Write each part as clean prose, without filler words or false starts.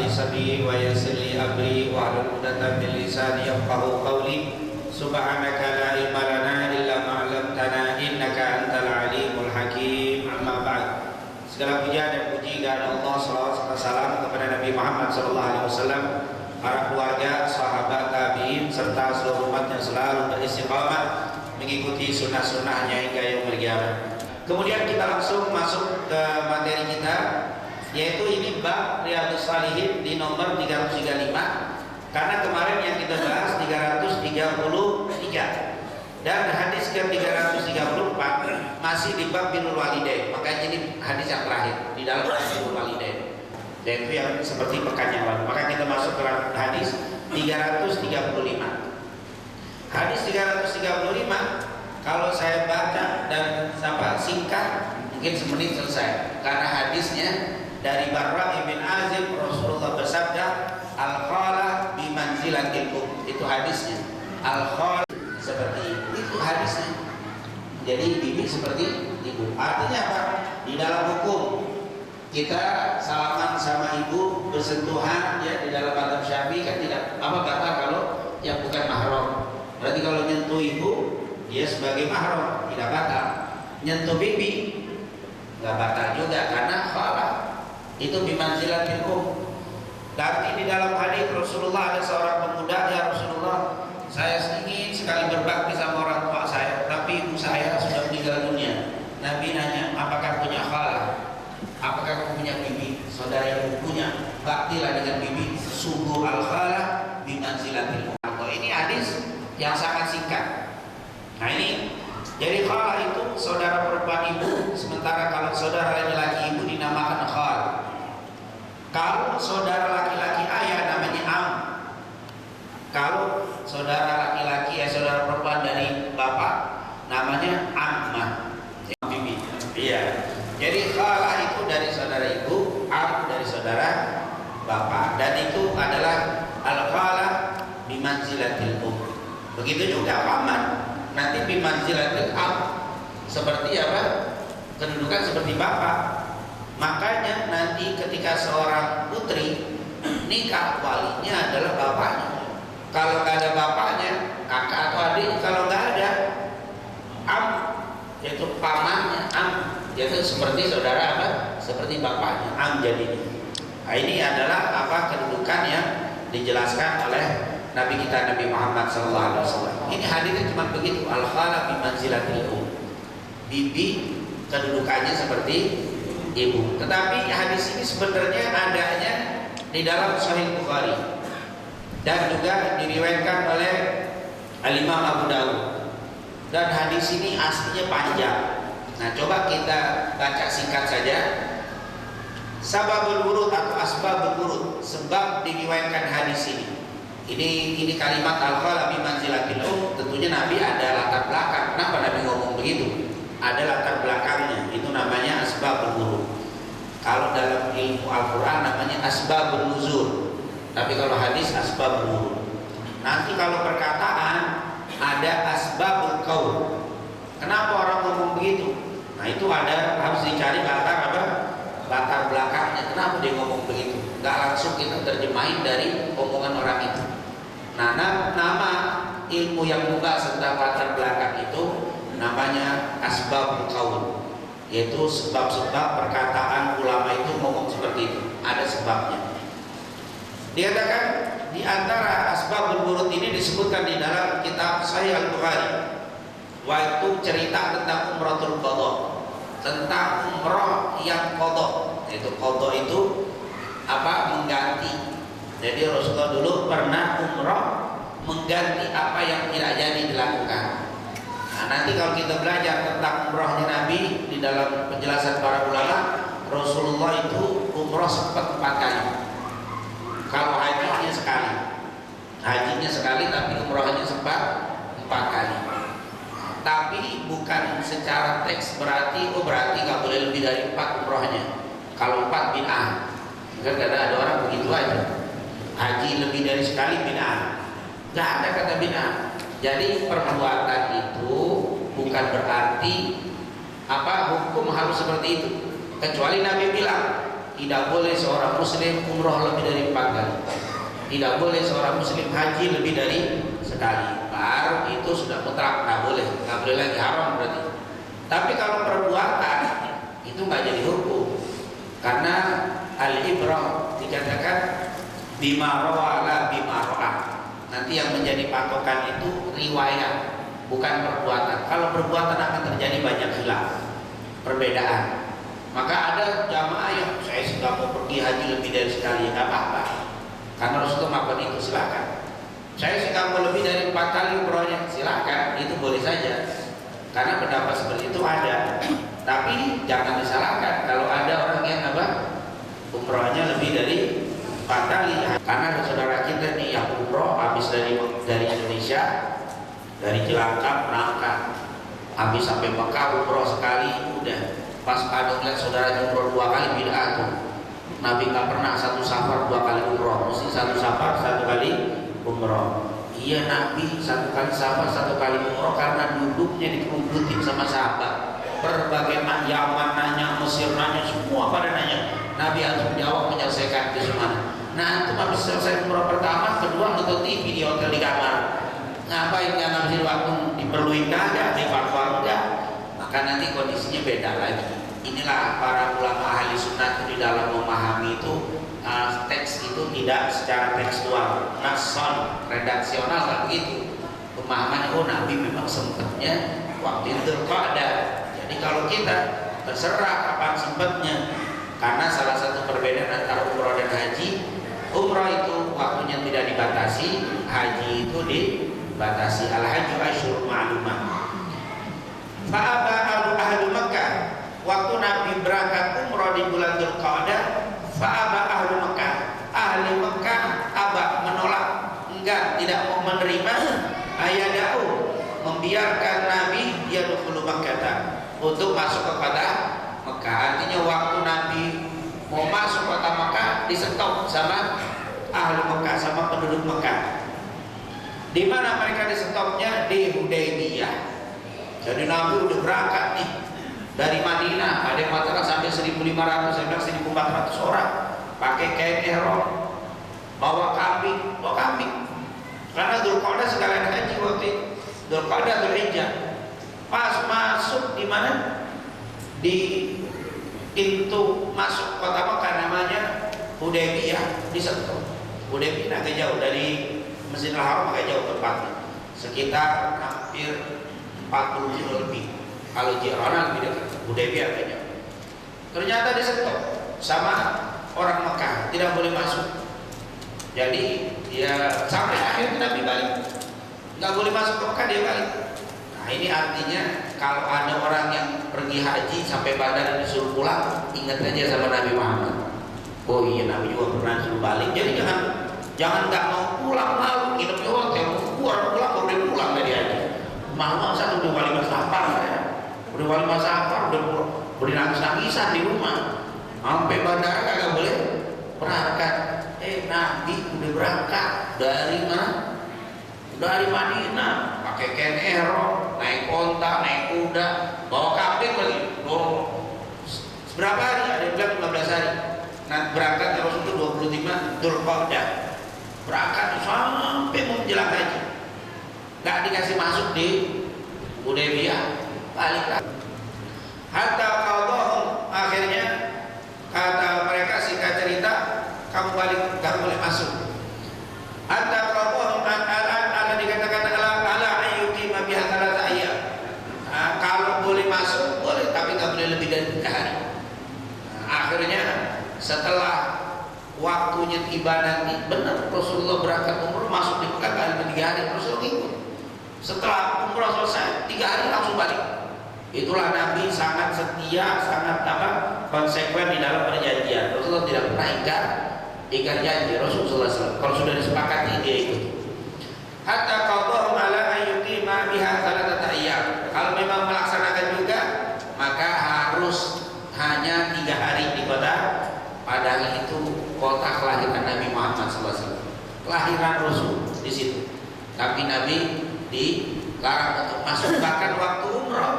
li sadri wa yassir li amri wahlul 'uqdatam min lisani yafqahu qawli. Subhanaka la ilma lana illa ma 'allamtana innaka antal alimul hakim. Amma ba'd. Segala puja dan puji kepada Allah, salawat serta salam kepada Nabi Muhammad sallallahu alaihi wasallam, para keluarga, sahabat, tabi'in serta seluruh umat yang selalu beristiqamah mengikuti sunnah-sunnahnya hingga yaumul qiyamah. Kemudian kita langsung masuk ke materi kita, yaitu ini bab Riyadhus Shalihin di nomor 335, karena kemarin yang kita bahas 333 dan hadis ke 334 masih di bab birrul walidain. Makanya ini hadis yang terakhir di dalam birrul walidain, yaitu yang seperti pekan yang lalu. Maka kita masuk ke hadis 335. Hadis 335 kalau saya baca dan singkat mungkin semenit selesai, karena hadisnya dari Barra ibn Azib, Rasulullah bersabda, al-khala bi manzilatil itu hadisnya. Al-khala seperti itu hadisnya. Jadi bibi seperti ibu. Artinya apa? Di dalam hukum kita salaman sama ibu, bersentuhan ya, di dalam mazhab Syafi'i kan tidak batal kalau yang bukan mahram. Berarti kalau nyentuh ibu dia sebagai mahram, tidak batal. Nyentuh bibi nggak batal juga, karena khala itu bimanzilatil Tapi di dalam hadis Rasulullah ada seorang pemuda, ya Rasulullah, saya ingin sekali berbakti sama orang tua saya, tapi ibu saya sudah meninggal dunia. Nabi nanya, apakah punya khala? Apakah kamu punya bibi? Saudara yang punya, baktilah dengan bibi. Sungguh al-khala bimanzilatil Ini hadis yang sangat singkat. Nah ini, jadi khala itu saudara perempuan ibu, sementara kalau saudara laki-laki ibu dinamakan khal. Kalau saudara laki-laki ayah namanya am. Kalau saudara laki-laki saudara perempuan dari bapak namanya ammah. Bibi. Iya. Jadi khala itu dari saudara ibu, am dari saudara bapak, dan itu adalah al-khala bimanzilatil Begitu juga paman, nanti bimanzilatil seperti apa? Kedudukan seperti bapak. Makanya nanti ketika seorang putri nikah, walinya adalah bapaknya. Kalau nggak ada bapaknya, kakak atau adik. Kalau nggak ada am, yaitu pamannya, am, yaitu seperti saudara apa? Seperti bapaknya, am jadinya. Nah, ini adalah apa kedudukan yang dijelaskan oleh Nabi kita Nabi Muhammad SAW. Ini hadisnya cuma begitu, al-khala bimanzilatil bibi kedudukannya seperti ibu. Tetapi hadis ini sebenarnya adanya di dalam Sahih Bukhari dan juga diriwayatkan oleh Al-Imam Abu Dawud. Dan hadis ini aslinya panjang. Nah, coba kita baca singkat saja. Sababul wurud atau asbabul wurud, sebab diriwayatkan hadis ini. Ini kalimat al-khala bimanzilatil tentunya Nabi ada latar belakang. Kenapa Nabi ngomong begitu? Ada latar belakangnya. Itu namanya asbabul wurud. Kalau dalam ilmu Al-Quran namanya asbabun nuzul, tapi kalau hadis asbabul wurud. Nanti kalau perkataan ada asbabul qaul. Kenapa orang ngomong begitu? Nah, itu ada, harus dicari latar apa? Latar belakangnya. Kenapa dia ngomong begitu? Gak langsung kita terjemahin dari omongan orang itu. Nah, nama ilmu yang membahas tentang latar belakang itu namanya asbabul qaul, yaitu sebab-sebab perkataan ulama itu ngomong seperti itu. Ada sebabnya. Dikatakan di antara asbabul wurud ini disebutkan di dalam kitab Sahih Al-Bukhari, waktu cerita tentang umratul qadha, tentang umrah yang qadha. Itu qadha itu apa? Mengganti. Jadi Rasulullah dulu pernah umrah mengganti apa yang tidak jadi dilakukan. Nah, nanti kalau kita belajar tentang umrahnya Nabi di dalam penjelasan para ulama, Rasulullah itu umrah sempat 4 kali. Kalau hajinya sekali, tapi umrahnya sempat 4 kali. Tapi bukan secara teks berarti nggak boleh lebih dari 4 umrahnya. Kalau 4 bid'ah. Kan ada orang begitu aja. Haji lebih dari sekali bid'ah. Nggak ada kata bid'ah. Jadi perbuatan itu bukan berarti apa hukum harus seperti itu. Kecuali Nabi bilang tidak boleh seorang muslim umroh lebih dari 4 kali. Tidak boleh seorang muslim haji lebih dari sekali. Baru itu sudah mutlak, nggak boleh lagi, haram berarti. Tapi kalau perbuatan itu nggak jadi hukum, karena al-ibrah dikatakan bima rawa la bima ra'a. Nanti yang menjadi patokan itu riwayat, bukan perbuatan. Kalau perbuatan akan terjadi banyak khilaf, perbedaan. Maka ada jamaah yang saya sudah mau pergi haji lebih dari sekali, nggak apa-apa, karena Rasulullah melakukan itu, silakan. Saya sudah mau lebih dari 4 kali umrohnya, silakan, itu boleh saja, karena pendapat seperti itu ada. Tapi jangan disalahkan kalau ada orang yang umrohnya lebih dari 4 kali. Karena ada saudara kita nih yang umroh habis dari Indonesia, dari Cilacap berangkat, habis sampai Mekah umroh sekali, udah. Pas ada ngeliat saudaranya umroh 2 kali, bid'ah tuh. Nabi nggak pernah satu safar 2 kali umroh, mesti satu safar 1 kali umroh. Iya, Nabi 1 kali safar 1 kali umroh karena duduknya dikerumputin sama sahabat. Berbagai Yaman nanya, Mesir nanya, semua pada nanya. Nabi harus menjawab, menyelesaikan itu semua. Nah, itu habis selesai umroh pertama, kedua nonton TV di hotel di kamar. Ngapain nggak ngambil waktu, diperluin kagak, di fatwa enggak? Maka nanti kondisinya beda lagi. Inilah para ulama ahli sunnah itu di dalam memahami itu, teks itu tidak secara tekstual, nason, redaksional, kan begitu. Pemahaman, oh Nabi memang sempatnya waktu itu ada. Jadi kalau kita terserah kapan sempatnya, karena salah satu perbedaan antara umroh dan haji, umroh itu waktunya tidak dibatasi, haji itu dibatasi. Al-hajju asyhurun ma'lumat. Fa'aba ahlu Makkah, waktu Nabi berangkat umroh di bulan Dzulqa'dah, fa'aba ahlu Makkah, ahli Makkah aba, menolak, enggak, tidak mau menerima, ayada'u, membiarkan Nabi yadkhulu Makkah, untuk masuk kepada Mekah. Artinya waktu Nabi mau masuk kota Mekah disetop sama ahli Mekah, sama penduduk Mekah. Di mana mereka disetopnya? Di Hudaybiyah. Jadi Nabi udah berangkat nih dari Madinah, ada yang mengatakan sampai 1.500, saya bilang 1.400 orang, pakai kain ihram, bawa kambing, karena Dzulqa'dah sekalian haji waktu itu, Dzulqa'dah Dzulhijjah. Pas masuk di mana? Di pintu masuk kota Mekah, namanya Hudaybiyah, di Sentul. Hudaybiyah agak jauh dari Masjidil Haram, agak jauh tempatnya, sekitar hampir 40 kilo lebih. Kalau Jirana lebih dekat, Hudaybiyah agak jauh. Ternyata di Sentul sama orang Mekah, tidak boleh masuk. Jadi dia sampai akhirnya Nabi balik, nggak boleh masuk ke Mekah, dia balik. Nah, ini artinya kalau ada orang yang pergi haji sampai bandar disuruh pulang, ingat aja sama Nabi Muhammad. Oh iya, Nabi juga pernah suruh balik. Jadi jangan nggak mau pulang, malu nginep di hotel, pulang boleh pulang dari haji. Malu masa udah wali safar ya, udah wali safar, udah nangis-nangisan di rumah, sampai bandara kagak boleh berangkat. Nabi udah berangkat dari mana? Dari Madinah, pakai kain ihram, naik onta, naik kuda, bawa kambing lagi. Berapa hari? Ada yang bilang 15 hari. Nah, berangkat terus itu 25 Dzulqa'dah. Berangkat sampai mau menjelang haji. Gak dikasih masuk di Hudaybiyah, balik lagi. Hatta qadahum, akhirnya kata mereka, singkat cerita, kamu balik, gak boleh masuk. Hatta qadahum ala dikatakan ala ayyuqima biha 3 ayyam. Kalau boleh masuk boleh, tapi gak boleh lebih dari 3 hari. Akhirnya setelah waktunya tiba nanti, benar Rasulullah berangkat umroh masuk di Mekah kali 3 hari, Rasulullah ikut. Setelah umroh selesai 3 hari langsung balik. Itulah Nabi sangat setia, sangat konsekuen di dalam perjanjian. Rasulullah tidak pernah ingkar janji. Rasulullah SAW kalau sudah disepakati dia ikut. Hatta qadahum ala ayyuqima biha 3 ayyam. Kalau memang melaksanakan juga, maka harus hanya 3 hari di kota. Padahal itu kota kelahiran Nabi Muhammad SAW, kelahiran Rasul di situ. Tapi Nabi dilarang untuk masuk, bahkan waktu umroh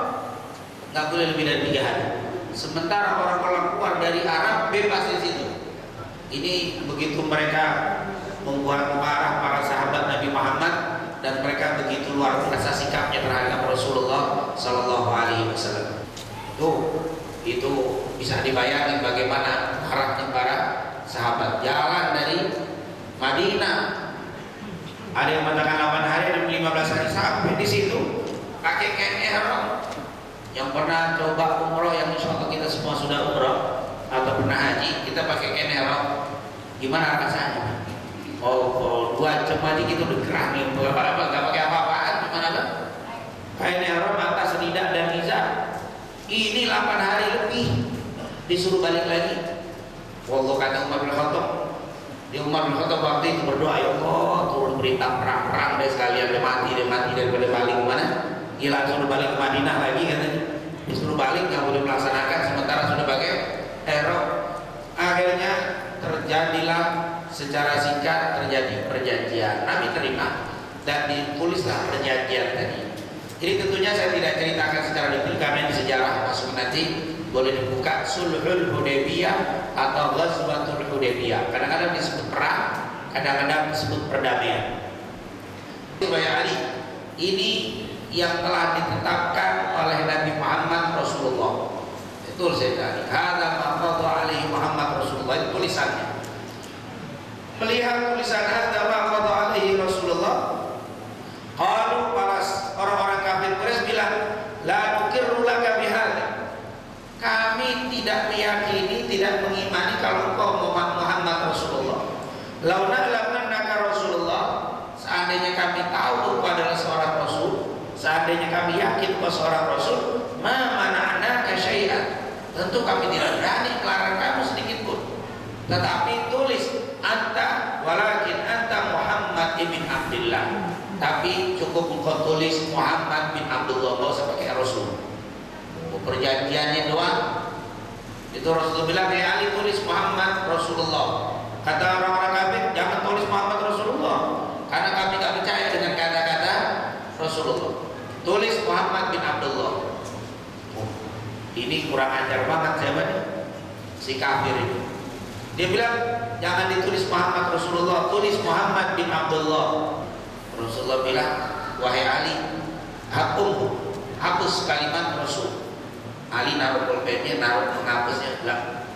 nggak boleh lebih dari 3 hari. sementara orang-orang keluar dari Arab bebas di situ. Ini begitu mereka membuat marah para sahabat Nabi Muhammad, dan mereka begitu luar biasa sikapnya terhadap Rasulullah Sallallahu Alaihi Wasallam. Itu bisa dibayangkan bagaimana marahnya para sahabat. Jalan dari Madinah, ada yang mengatakan 8 hari dan 15 hari sampai di situ pakai kain ihram. Yang pernah coba umroh, yang insya Allah kita semua sudah umroh atau pernah haji, kita pakai kain ihram, gimana rasanya? Oh 2 jam aja gitu udah gerah nih, nggak pakai apa-apaan, gimana kan? Kain ihram atas lidah dan izar. Ini 8 hari lebih disuruh balik lagi. Wallah, kata Umar bin Khattab, Umar bin Khattab waktu itu berdoa, ya Allah turun berita perang deh sekalian, dia mati daripada balik kemana? Gila, suruh balik ke Madinah lagi katanya. Disuruh balik nggak boleh melaksanakan sementara sudah pakai ihram. Akhirnya terjadilah secara singkat terjadi perjanjian. Nabi terima dan ditulislah perjanjian tadi. Jadi tentunya saya tidak ceritakan secara detail karena di sejarah masuk nanti boleh dibuka Sulhul Hudaybiyah atau Ghazwatul Hudaybiyah. Kadang-kadang disebut perang, kadang-kadang disebut perdamaian. Ali ini yang telah ditetapkan oleh Nabi Muhammad Rasulullah. Betul saya tadi. Hadza ma qada alaihi Muhammad Rasulullah, itu tulisannya. Melihat tulisan hadza ma qada alaihi Rasulullah, qalu para orang-orang kafir Quraisy bilang, la nukirru laka bihadza. Kami tidak meyakini, tidak mengimani kalau engkau Muhammad Rasulullah. Lau na'lam annaka Rasulullah, seandainya kami tahu engkau adalah seorang rasul, seandainya kami yakin engkau seorang rasul, ma mana'naka syai'an, tentu kami tidak berani melarang kamu sedikit pun. Tetapi tulis anta, walakin anta Muhammad ibn Abdullah, tapi cukup engkau tulis Muhammad bin Abdullah, enggak usah pakai Rasul. Perjanjiannya doang. Itu Rasulullah bilang, ya Ali tulis Muhammad Rasulullah. Kata orang-orang kafir, jangan tulis Muhammad Rasulullah, karena kami tidak percaya dengan kata-kata Rasulullah. Tulis Muhammad bin Abdullah. Ini kurang ajar banget siapa nih? Si kafir ini. Dia bilang, jangan ditulis Muhammad Rasulullah, tulis Muhammad bin Abdullah. Rasulullah bilang, wahai Ali, hapus kalimat Rasul. Ali naruh pulpennya, naruh penghapusnya, bilang,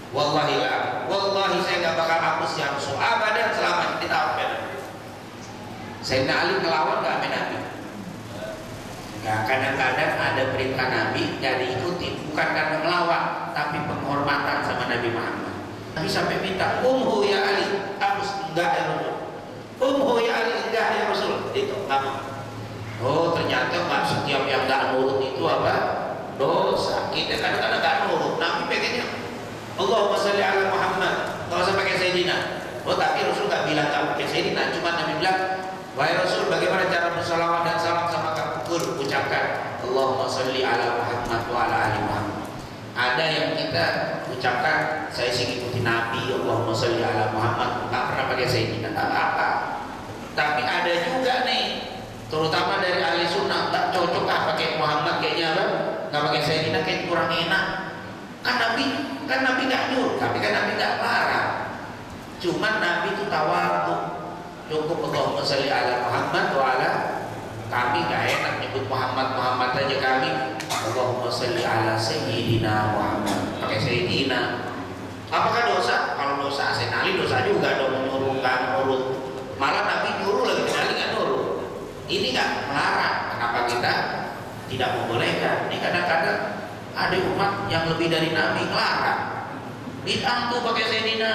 wallahi la, wallahi saya nggak bakal hapus ya Rasul, abadan selama kita apa? Sayyidina Ali ngelawan nggak sama Nabi. Nah, kadang-kadang ada perintah Nabi nggak diikuti, bukan karena melawan, tapi penghormatan sama Nabi Muhammad. Nabi sampai minta, ya Ali, hapus, enggak ya Rasul. Ya Ali, enggak ya Rasul. Itu nggak mau. Oh, ternyata nggak setiap yang nggak nurut itu apa? Dosa. Kita kadang-kadang nggak nurut. Nabi pengennya Allahumma sholli ala Muhammad, nggak usah pakai Sayyidina. Oh, tapi Rasul nggak bilang nggak pakai Sayyidina, cuma Nabi bilang, wahai Rasul, bagaimana cara bersalawat dan salam sama kamu? Ucapkan Allahumma sholli ala Muhammad wa ala ali Muhammad. Ada yang kita ucapkan, saya sih ikuti Nabi, Allahumma sholli ala Muhammad, nggak pernah pakai Sayyidina, nggak apa-apa. Tapi ada juga nih, terutama dari ahli sunnah, tak cocok pakai Muhammad kayaknya apa? Nggak pakai Sayyidina kayak kurang enak. Kan Nabi nggak nyuruh, tapi kan Nabi nggak larang. Cuman Nabi itu tawadhu, cukup Allahumma sholli ala Muhammad wa ala. Kami nggak enak nyebut Muhammad aja kami. Allahumma sholli ala Sayyidina Muhammad, pakai Sayyidina. Apakah dosa? Kalau dosa, Sayyidina Ali dosa juga dong, nyuruh nggak nurut. Malah Nabi nyuruh lagi, Ali nggak nurut. Ini nggak melarang. Kenapa kita tidak membolehkan? Ini kadang-kadang ada umat yang lebih dari Nabi ngelarang. Bid'ah tuh pakai Sayyidina.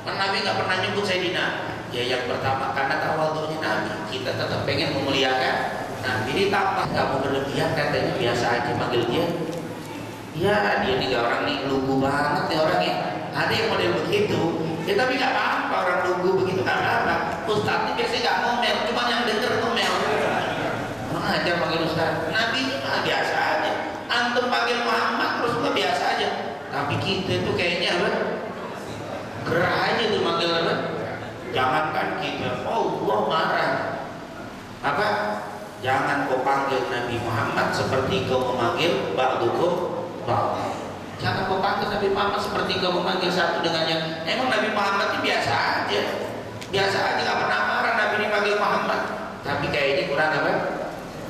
Kan Nabi nggak pernah nyebut Sayyidina. Ya yang pertama karena tawadhunya Nabi, kita tetap pengen memuliakan Nabi. Ditambah nggak mau berlebihan, katanya biasa aja manggil dia. Ya dia nih orang nih lugu banget nih orangnya. Ada yang model begitu. Ya tapi nggak apa-apa orang lugu begitu, nggak apa-apa. Ustaz ini biasanya nggak ngomel, cuma yang denger ngomel. Ajar panggil Ustaz. Nabi ini mah biasa aja. Antum panggil Muhammad terus nggak biasa aja. Tapi kita itu kayaknya apa? Gerah aja tuh manggil apa? Jangankan kita, Allah marah. Apa? Jangan kau panggil Nabi Muhammad seperti kau memanggil ba'dukum ba'd. Jangan kau panggil Nabi Muhammad seperti kau memanggil satu dengan yang. Emang Nabi Muhammad ini biasa aja, nggak pernah marah Nabi dipanggil Muhammad. Tapi kayaknya kurang apa?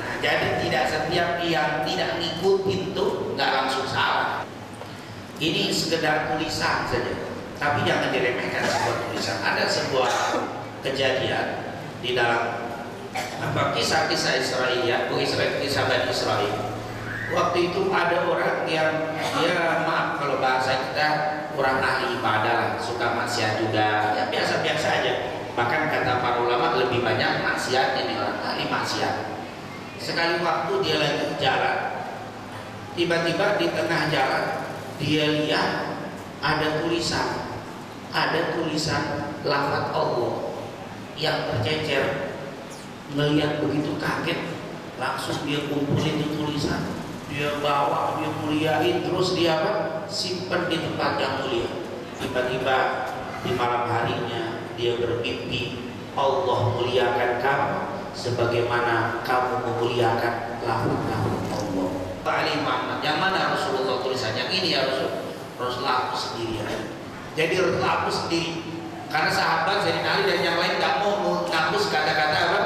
Nah, jadi tidak setiap yang tidak ngikutin tuh nggak langsung salah. Ini sekedar tulisan saja, tapi jangan diremehkan sebuah tulisan. Ada sebuah kejadian di dalam kisah-kisah Israel, kisah Bani Israel. Waktu itu ada orang yang dia, maaf kalau bahasa kita, kurang ahli ibadah lah, suka maksiat juga, ya biasa-biasa aja. Bahkan kata para ulama lebih banyak maksiat ini, orang ahli maksiat. Sekali waktu dia lagi jalan, tiba-tiba di tengah jalan dia lihat ada tulisan lafaz Allah yang tercecer. Melihat begitu kaget, langsung dia kumpulin itu tulisan, dia bawa, dia muliain, terus dia simpan di tempat yang mulia. Tiba-tiba di malam harinya dia bermimpi, Allah muliakan kamu sebagaimana kamu memuliakan lafaz Allah. Ali Muhammad, yang mana Rasulullah tulisan? Yang ini ya Rasulullah aku sendiri ya. Jadi Rasulullah aku sendiri, karena sahabat Sayyidina Ali dan yang lain gak mau menghapus kata-kata apa?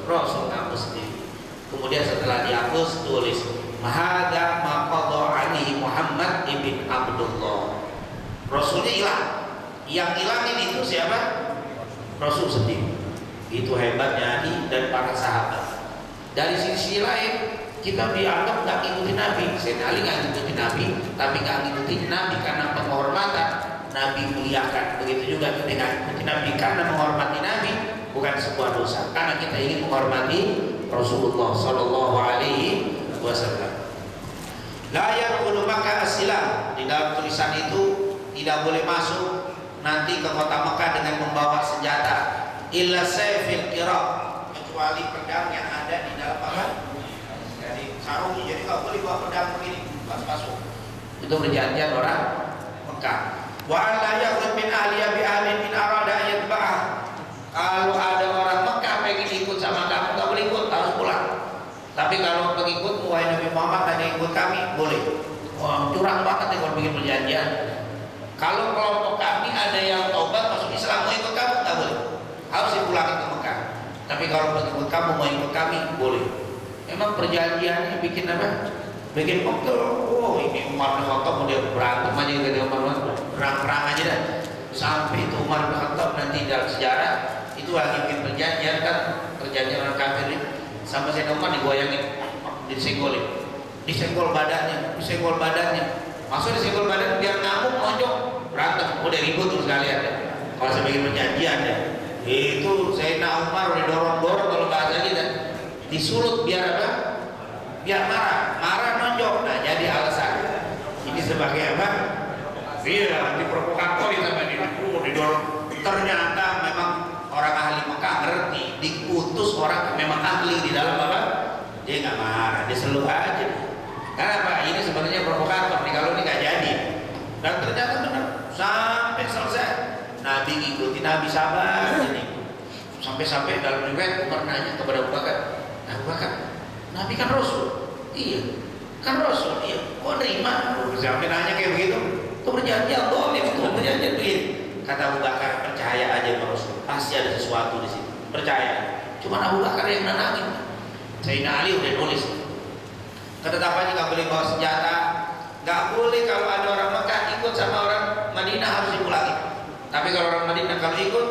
Rasul aku sendiri. Kemudian setelah dihapus tulis Mahada maqadha ani Muhammad ibn Abdullah. Rasulnya hilang. Yang hilangin itu siapa? Rasul sendiri. Itu hebatnya Ali dan para sahabat. Dari sisi lain kita dianggap nggak ngikutin Nabi. Sayyidina Ali nggak ngikutin Nabi, tapi nggak ngikutin Nabi karena penghormatan. Nabi muliakan. Begitu juga kita nggak ngikutin Nabi karena menghormati Nabi, bukan sebuah dosa. Karena kita ingin menghormati Rasulullah Sallallahu Alaihi Wasallam. La yarqulu maka as-silam. Di dalam tulisan itu tidak boleh masuk nanti ke kota Mekah dengan membawa senjata. Illa sayfil qira, kecuali pedang yang ada di dalam apa? Sarung. Jadi nggak boleh bawa pedang begini pas masuk. Itu perjanjian orang Mekah. Wa la yakhud min ahliya bi ahlin in arada yatba'ah. Kalau ada orang Mekah pengen ikut sama kamu, nggak boleh ikut, harus pulang. Tapi kalau pengikut wahai Nabi Muhammad ada ikut kami, boleh. Wah, curang banget nih kalau bikin perjanjian. Kalau kelompok kami ada yang taubat masuk Islam mau ikut kamu, nggak boleh. Harus dipulangin ke Mekah. Tapi kalau pengikut kamu mau ikut kami, boleh. Memang perjanjiannya bikin apa? Bikin pegel. Oh, ini Umar bin Khattab mau dia berantem aja gitu, perang-perang aja dah. Sampai itu Umar bin Khattab nanti dalam sejarah itu lagi bikin perjanjian kan, perjanjian orang kafir ini. Sama Sayyidina Umar digoyangin, disenggol badannya. Maksud disenggol badan biar ngamuk, nonjok, berantem, udah ribut terus kalian ya. Kalau saya bikin perjanjian ya, itu Sayyidina Umar udah dorong-dorong kalau bahasa kita. Disulut biar apa? Biar marah nonjok. Nah jadi alasan ini sebagai apa? Iya, diprovokatori sama ini, didorong. Ternyata memang orang ahli Mekah ngerti, diutus orang memang ahli di dalam apa? Dia nggak marah, dia selalu aja. Kenapa? Ini sebenarnya provokator nih, kalau ini nggak jadi. Dan ternyata benar sampai selesai. Nabi ikuti, Nabi sabar ini. Sampai dalam riwayat Umar nanya kepada Abu Bakar, Nabi kan Rasul. Iya, kan Rasul. Iya. Kok nerima? Sampai nanya kayak begitu. Itu perjanjian dolim, itu perjanjian begini. Kata Abu Bakar, percaya aja sama Rasul. Pasti ada sesuatu di situ. Percaya. Cuma Abu Bakar yang nenangin. Sayyidina Ali udah nulis. Ketetapannya nggak boleh bawa senjata. Nggak boleh kalau ada orang Mekah ikut sama orang Madinah harus dipulangi. Tapi kalau orang Madinah kalau ikut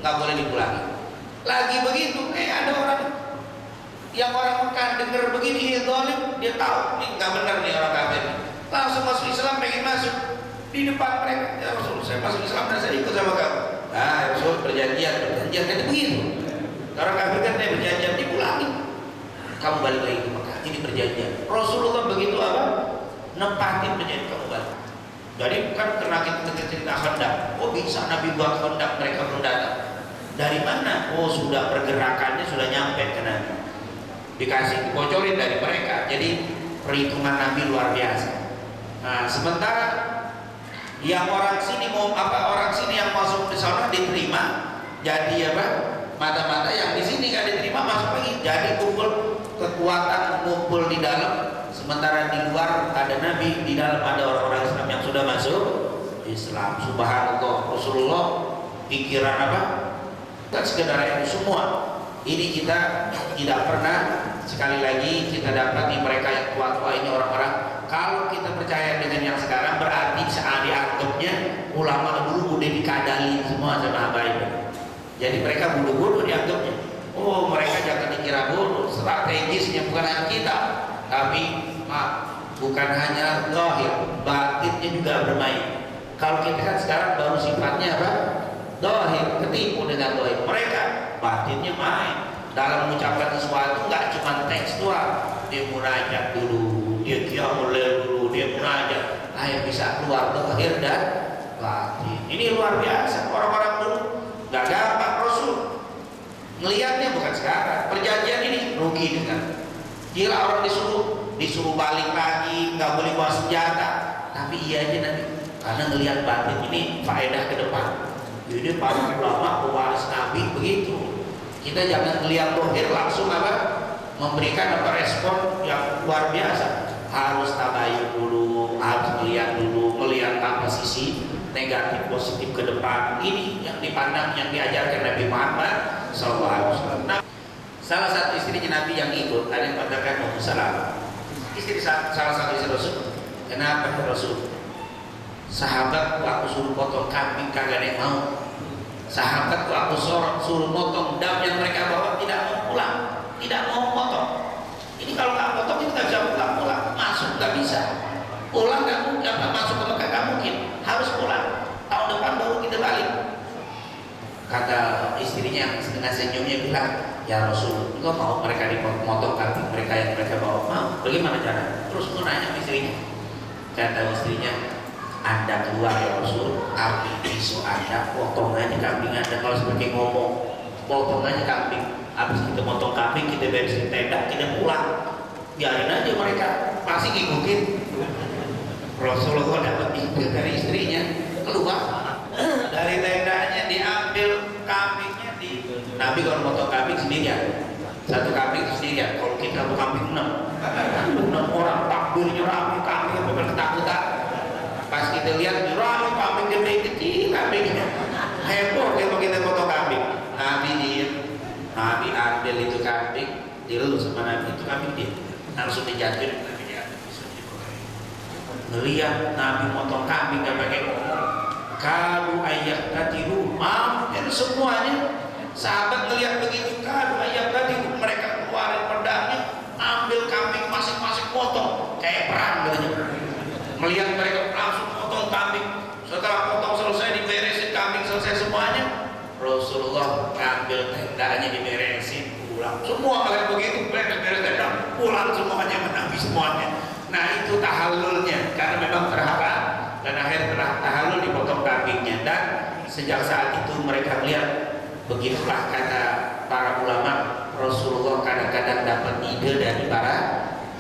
nggak boleh dipulangi. Lagi begitu, ada orang yang orang Mekah dengar begini, dia tahu nih nggak benar nih orang kafir, langsung masuk Islam, pengen masuk di depan mereka. Ya Rasul, saya masuk Islam dan saya ikut sama kamu. Nah, Rasul perjanjian kan begitu. Orang kafir kan dia perjanjian dipulangi. Kamu balik lagi ke Mekah, ini perjanjian. Rasulullah begitu apa? Nempatin perjanjian, kamu balik. Jadi kan kena kita cerita Khandaq. Oh bisa Nabi buat Khandaq, mereka belum datang. Dari mana? Oh sudah pergerakannya sudah nyampe ke Nabi. Dikasih dibocorin dari mereka. Jadi perhitungan Nabi luar biasa. Nah sementara yang orang sini yang masuk di sana diterima, jadi apa? Mata-mata yang di sini nggak diterima masuk lagi. Jadi kekuatan kumpul di dalam. Sementara di luar ada Nabi, di dalam ada orang-orang Islam yang sudah masuk Islam. Subhanallah, Rasulullah pikiran apa? Bukan sekedar itu semua. Ini kita tidak pernah, sekali lagi kita dapat di mereka yang tua-tua ini orang-orang. Kalau kita percaya dengan yang sekarang, berarti saat dianggapnya ulama dulu udah dikadalin semua sama baik. Jadi mereka bodoh-bodoh dianggapnya. Oh, mereka jangan dikira bodoh, strategisnya bukan hanya kita, tapi bukan hanya zahir, batinnya juga bermain. Kalau kita kan sekarang baru sifatnya apa? Zahir, ketipu dengan zahir. Mereka batinnya main. Dalam mengucapkan sesuatu nggak cuma tekstual, dia munajat dulu, dia qiyamul lail dulu, dia munajat, yang bisa keluar zahir dan batin. Ini luar biasa. Orang-orang dulu nggak gampang Rasul ngelihatnya, bukan sekarang. Perjanjian ini rugi dengan gila, orang disuruh balik lagi, nggak boleh bawa senjata, tapi iya aja nanti karena ngelihat batin ini faedah ke depan. Jadi para ulama pewaris Nabi begitu. Kita jangan ngelihat dohir langsung apa memberikan apa respon yang luar biasa. Harus tabayun dulu, harus melihat apa sisi negatif positif ke depan. Ini yang dipandang, yang diajarkan Nabi Muhammad SAW. Nah, salah satu istrinya Nabi yang ikut, ada yang katakan Ummu Salamah, istri salah satu istri Rasul. Kenapa Rasul? Sahabatku aku suruh potong kambing kagak ada yang mau. Sahabatku aku suruh potong dam yang mereka bawa tidak mau pulang, tidak mau potong. Ini kalau nggak potong kita bisa pulang, masuk nggak bisa. Pulang nggak mungkin, masuk ke Mekah nggak mungkin, harus pulang. Tahun depan baru kita balik. Kata istrinya yang setengah senyumnya bilang, ya Rasul, engkau mau mereka dipotong kambing mereka yang mereka bawa? Mau. Bagaimana cara? Terus aku nanya istrinya. Kata istrinya, Anda keluar ya Rasul, api pisau Anda, potong aja kambing Anda. Kalau seperti ngomong, potong aja kambing. Habis kita potong kambing, kita beresin tenda, kita pulang. Biarin aja mereka, pasti ngikutin. Rasulullah dapat ide dari istrinya, keluar dari tendanya, diambil kambingnya. Nabi kalau potong kambing sendirian, satu kambing sendirian. Kalau kita potong kambing 6 orang, takbirnya rame, kambing sampai ketakutan. Pas kita lihat rame, kambing gede kecil, kambingnya heboh kalau kita potong kambing. Nabi ambil itu kambing, dilus sama Nabi, itu kambing dia langsung dijatuhin. Ngelihat Nabi potong kambing gak pakai ngomong, kalau ayat tadiru, hampir semuanya sahabat ngelihat begitu, kalau ayat tadiru, mereka keluarin pedangnya, ambil kambing masing-masing potong kayak perang gitu. Melihat mereka langsung potong kambing. Setelah potong selesai, diberesin kambing selesai semuanya, Rasulullah ambil tendanya, diberesin, pulang. Semua kalian begitu, beres-beres tenda, pulang semuanya, menabi semuanya. Nah itu tahallulnya, karena memang terhalang, dan akhirnya tahallul dipotong kambingnya. Dan sejak saat itu mereka melihat, begitulah kata para ulama, Rasulullah kadang-kadang dapat ide dari para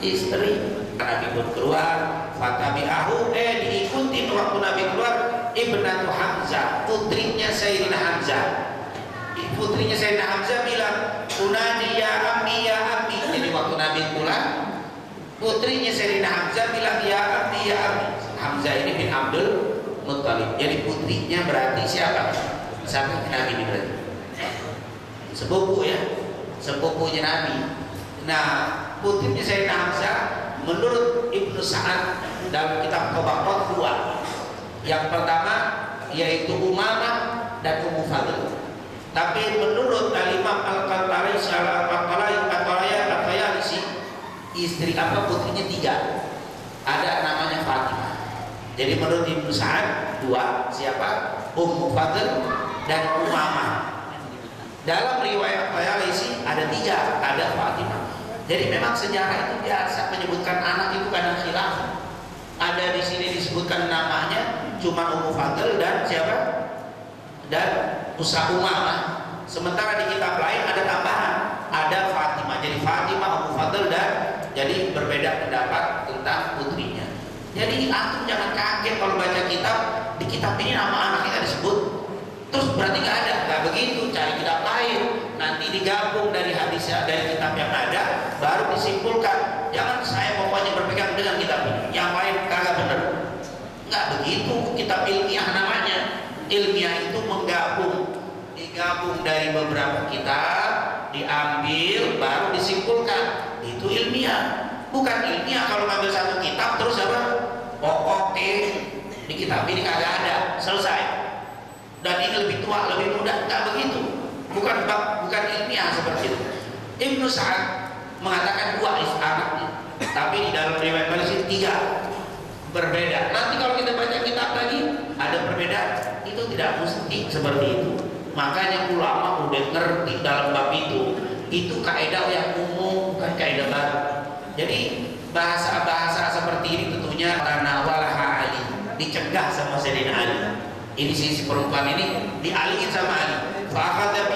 istri. Nabi pun keluar, fatabi'ahu, diikuti waktu Nabi keluar, Ibnatu Hamzah, putrinya Sayyidina Hamzah. Putrinya Sayyidina Hamzah bilang, unadi ya ammi ya ammi. Jadi waktu Nabi pulang, putrinya Sayyidina Hamzah bilang, ya ammi ya ammi. Hamzah ini bin Abdul Muttalib. Jadi putrinya berarti siapa? Siapa Nabi ini berarti? Sepupu ya, sepupunya Nabi. Nah, putrinya Sayyidina Hamzah menurut Ibnu Sa'ad dalam kitab Tabaqat 2. Yang pertama yaitu Umamah dan Ummu Fadl. Tapi menurut Al-Imam Al-Qatari istri apa putrinya 3. Ada namanya Fatimah. Jadi menurut Ibnu Sa'ad 2, siapa? Ummu Fadl dan Umamah. Dalam riwayat Al-Bayalisi ada 3, ada Fatimah. Jadi memang sejarah itu biasa menyebutkan anak itu kadang khilaf. Ada di sini disebutkan namanya cuma Ummu Fadl dan siapa? Dan Umamah. Sementara di kitab lain ada tambahan, ada Fatimah. Jadi Fatimah, Ummu Fadl, dan jadi berbeda pendapat tentang putrinya. Jadi antum jangan kaget kalau baca kitab, di kitab ini nama anaknya nggak disebut. Terus berarti nggak ada, nggak begitu. Cari kitab lain, nanti digabung dari hadisnya, dari kitab yang ada, baru disimpulkan jangan saya pokoknya berpegang dengan kitab ini, yang lain kagak bener. Nggak begitu kitab ilmiah namanya. Ilmiah itu digabung dari beberapa kitab, diambil baru disimpulkan. Itu ilmiah. Bukan ilmiah kalau ngambil satu kitab terus apa? Pokok di kitab ini kagak ada, selesai. Dan ini lebih tua, lebih muda, nggak begitu. Bukan ilmiah seperti itu. Ibnu Sa'ad mengatakan dua anaknya, tapi di dalam riwayat Malaysia 3 berbeda. Nanti kalau kita baca kitab lagi ada perbedaan, itu tidak mesti seperti itu. Makanya ulama udah ngerti dalam bab itu kaidah yang umum, bukan kaidah baru. Jadi bahasa-bahasa seperti ini tentunya tanawalaha Ali, dicegah sama Sayyidina Ali. Ini sisi perempuan ini dialihin sama Ali. Fa'akhadha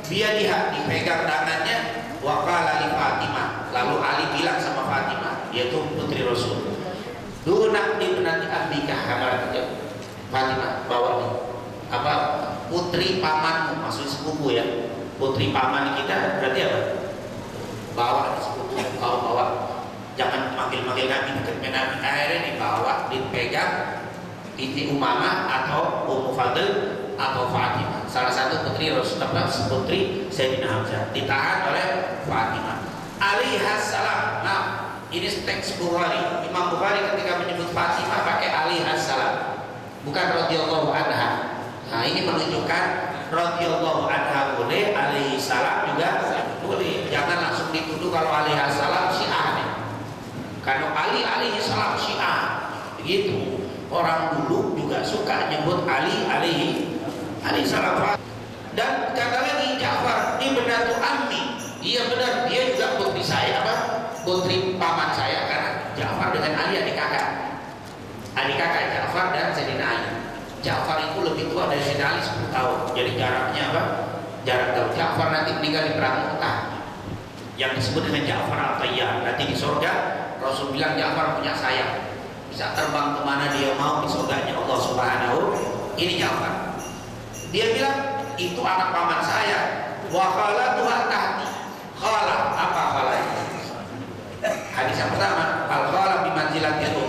biyadiha, dipegang tangannya, wa qala li Fatimah. Lalu Ali bilang sama Fatimah, yaitu putri Rasul, Dunak ibnati ahlika hamalat. Fatimah bawa nih apa, putri pamanmu, maksud sepupu ya, putri paman kita berarti apa, bawa di sepupu, bawa, jangan manggil Nabi, dekat Nabi. Akhirnya dibawa, dipegang Binti Umamah atau Ummu Fadl atau Fatimah, salah satu putri Rasulullah, putri Sayyidina Hamzah, ditahan oleh Fatimah alaihassalam. Nah, ini teks Bukhari. Imam Bukhari ketika menyebut Fatimah pakai alaihassalam, bukan radhiyallahu anha. Nah, ini menunjukkan radhiyallahu anha boleh, alaihissalam juga boleh. Jangan langsung dituduh kalau alaihassalam Syiah nih. Karena Ali alaihissalam Syiah, begitu. Orang dulu juga suka nyebut Ali alaihissalam. Dan kata lagi Ja'far ibnatu ammi, iya benar, dia juga putri saya, putri paman saya, karena Ja'far dengan Ali adik kakak Ja'far dan Sayyidina Ali. Ja'far itu lebih tua dari Sayyidina Ali 10 tahun, jadi jaraknya jarak tahun. Ja'far nanti meninggal di perang Mu'tah, yang disebut dengan Ja'far al-Tayyar. Nanti di surga Rasul bilang Ja'far punya sayap, bisa terbang kemana dia mau di surganya Allah Subhanahu. Ini Ja'far, dia bilang itu anak paman saya. Wa khalatuha tahti. Khala, apa khala? Hadis yang pertama, al khala bi manzilat itu.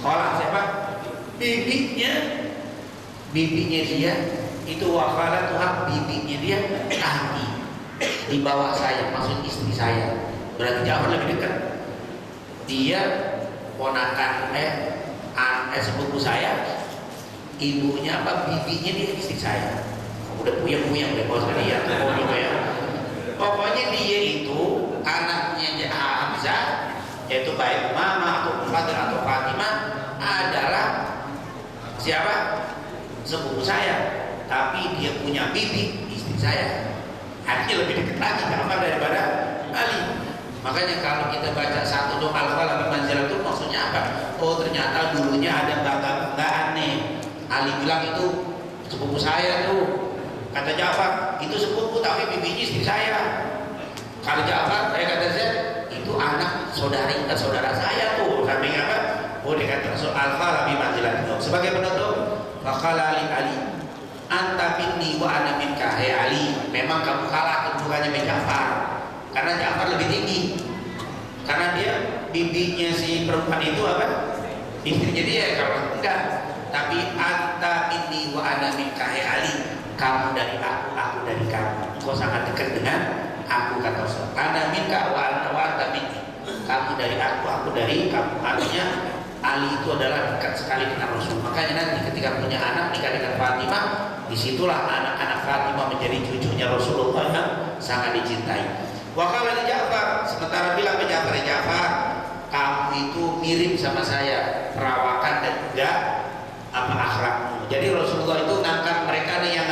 Khala siapa? Bibinya dia itu, wa khalatuha, bibinya dia tahti, di bawah saya, maksud istri saya. Berarti Ja'far lebih dekat. Dia ponakan sepupu saya, ibunya bibinya dia istri saya. Udah puyeng deh bos kalian. Pokoknya dia itu anaknya Hamzah, yaitu baik Mama atau Fadl atau Fatimah adalah siapa? Sepupu saya. Tapi dia punya bibi istri saya. Artinya lebih dekat lagi daripada Ali. Makanya kalau kita baca satu doa al-khala bi manzilatul, maksudnya apa? Oh, ternyata dulunya ada bangga-banggaan nih. Ali bilang itu sepupu saya tuh. Kata Ja'far, itu sepupu tapi bibinya istri saya. Kalau Ja'far, kata Zaid, itu anak saudara saya tuh. Sampai apa? Oh, dia kata Rasul al-khala bi manzilatul. Sebagai penutup, faqala Ali, anta minni wa ana minka. Hai Ali, memang kamu kalah kedudukannya dengan Ja'far. Karena Ja'far lebih tinggi. Karena dia bibinya si perempuan itu apa? Istrinya dia. Kalau enggak, tapi anta minni wa ana minka. Hai Ali, kamu dari aku dari kamu. Kau sangat dekat dengan aku, kata Rasul. Ana minka wa anta minni. Kamu dari aku dari kamu. Artinya Ali itu adalah dekat sekali dengan Rasul. Makanya nanti ketika punya anak nikah dengan Fatimah, disitulah anak-anak Fatimah menjadi cucunya Rasulullah yang sangat dicintai. Wakala di Ja'far, sementara bilang ke Ja'far, kamu itu mirip sama saya, perawakan dan juga akhlakmu. Jadi Rasulullah itu ngangkat mereka nih yang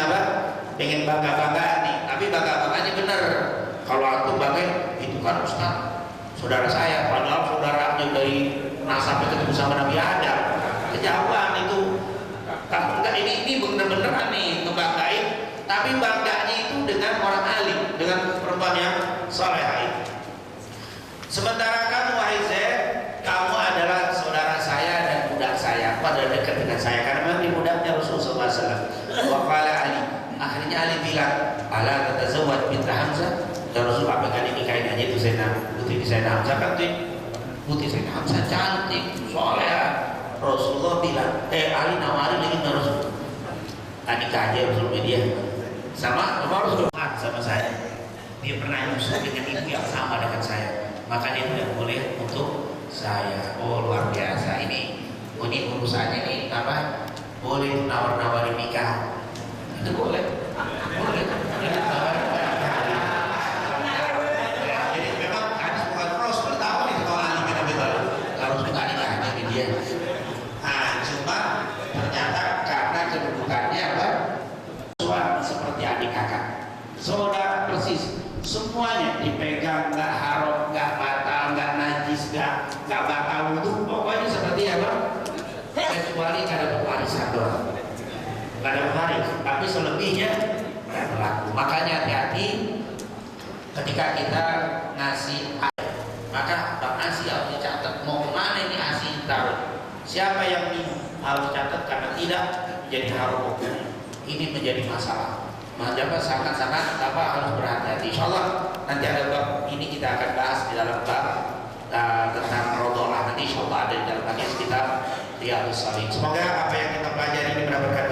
pengen bangga-banggaan nih, tapi bangga-bangganya bener. Kalau antum bangga, itu kan Ustaz, saudara saya, padahal saudaranya dari nasabnya ketemu sama Nabi Adam, kejauhan itu. Kalau enggak, ini bener-beneran nih ngebanggain, tapi bangganya itu dengan orang alim, dengan perempuan yang saleh. Sementara kamu wahai Zaid, kamu adalah saudara saya dan budak saya, pada dekat dengan saya karena memang budaknya Rasulullah SAW. Waqala Ali, akhirnya Ali bilang, ala tatazawwaj bint Hamzah. Ya Rasul, apa kan nikahin aja itu Zainab. putri Sayyidina Hamzah kan tuh putri Sayyidina Hamzah cantik soalnya Rasulullah bilang Ali nawarin lagi sama Rasul nikah aja Rasul dia sama Rasul sama saya, dia pernah nyusul dengan ibu yang sama dengan saya, maka dia tidak boleh untuk saya. Oh luar biasa ini urusannya ini apa? Boleh nawar-nawarin nikah, itu boleh, boleh. Jadi memang hadis bukan Rasul tahu nih kalau Ali bin Abi Thalib kalau suka nikahnya dengan dia. Nah cuma ternyata karena kedudukannya apa? Suami seperti adik kakak, saudara persis, semuanya dipegang, nggak haram, nggak batal, nggak najis, nggak batal wudhu, pokoknya seperti apa? Kecuali kada warisan doang, kada waris, tapi selebihnya tidak berlaku. Makanya hati-hati ketika kita ngasih, maka bang asi harus dicatat mau kemana ini asi taruh. Siapa yang minum harus catat karena tidak menjadi haram hukum. Ini menjadi masalah. Maka sangat-sangat harus berhati-hati. Insyaallah nanti ada bab ini kita akan bahas di dalam bab tentang rodolah. Nanti insyaallah ada di dalam hadis kita Riyadhus Shalihin. Semoga apa yang kita pelajari ini benar-benar